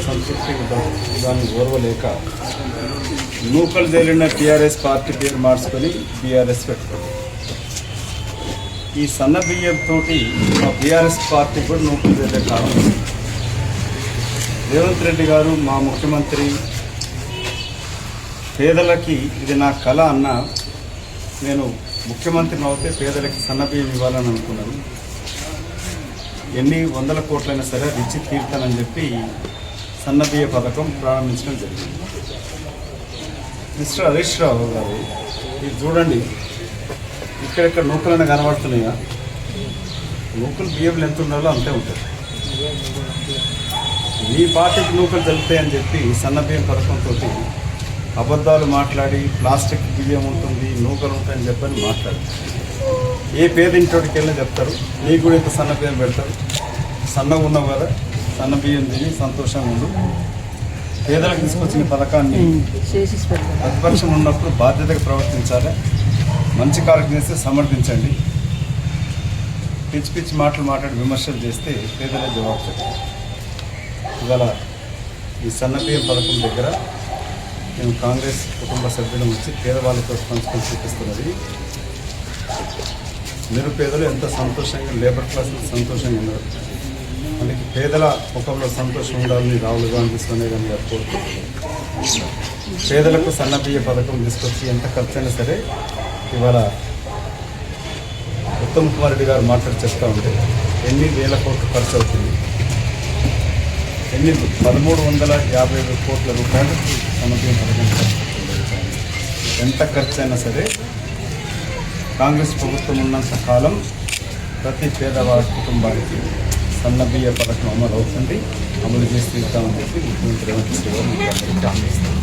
సంతృప్తి దాన్ని ఓర్వలేక నూకలు జరిగిన టీఆర్ఎస్ పార్టీ పేరు మార్చుకొని బీఆర్ఎస్ పెట్టుకోండి. ఈ సన్న బియ్యంతో మా బీఆర్ఎస్ పార్టీ కూడా నూకలు జరిగే కారణం రేవంత్ రెడ్డి గారు మా ముఖ్యమంత్రి పేదలకి ఇది నా కళ అన్న, నేను ముఖ్యమంత్రిని అవుతే పేదలకి సన్నబియ్యం ఇవ్వాలని అనుకున్నాను. ఎన్ని వందల కోట్లైనా సరే అది ఇచ్చి తీర్తానని చెప్పి సన్నబియ్య పథకం ప్రారంభించడం జరిగింది. మిస్టర్ హరీష్ రావు గారు, ఇది చూడండి, ఇక్కడెక్కడ నూకలైనా కనబడుతున్నాయా? నూకలు బియ్యం ఎంత ఉండాలో అంతే ఉంటుంది. మీ పార్టీకి నూకలు తెలుస్తాయని చెప్పి సన్నబియ్యం పథకంతో అబద్ధాలు మాట్లాడి ప్లాస్టిక్ బియ్యం ఉంటుంది, నూకలు ఉంటాయని చెప్పని మాట్లాడు. ఏ పేదింటోడికి వెళ్ళి చెప్తారు, నీకు కూడా ఇంత సన్న బియ్యం పెడతారు. సన్నగా ఉన్నావు కదా, సన్న బియ్యం తిని సంతోషంగా ఉండు. పేదలకు తీసుకొచ్చిన పథకాన్ని ప్రతిపక్షం ఉన్నప్పుడు బాధ్యతగా ప్రవర్తించాలి. మంచి కార్యక్రమం చేస్తే సమర్థించండి. పిచ్చి పిచ్చి మాటలు మాట్లాడి విమర్శలు చేస్తే పేదలే జవాబు చెప్తారు. ఇవాళ ఈ సన్న బియ్యం పథకం దగ్గర మేము కాంగ్రెస్ కుటుంబ సభ్యులు వచ్చి పేదవాళ్ళతో పంచుకొని చూపిస్తున్నది. నిరుపేదలు ఎంత సంతోషంగా, లేబర్ క్లాస్ సంతోషంగా ఉన్నారు. మనకి పేదల ముఖంలో సంతోషం ఉండాలని రాహుల్ గాంధీ, సోనియా గాంధీ గారు కోరుకుంటున్నారు. పేదలకు సన్న బియ్య పథకం తీసుకొచ్చి ఎంత ఖర్చు అయినా సరే, ఇవాళ ఉత్తమ్ కుమార్ రెడ్డి గారు మాట్లాడి చెప్తా ఉంటే ఎన్ని వేల కోట్లు ఖర్చు అవుతుంది, 1350 కోట్ల రూపాయలు సన్నబియ్యం పథకం ఖర్చు. ఎంత ఖర్చు అయినా సరే కాంగ్రెస్ ప్రభుత్వం ఉన్నంత కాలం ప్రతి పేదవాడి కుటుంబానికి సన్నబియ్య పథకం అమలు అవుతుంది. అమలు చేసి తీరుతామని చెప్పి ముఖ్యమంత్రి రేవంత్ రెడ్డి గారు హామీ ఇస్తారు.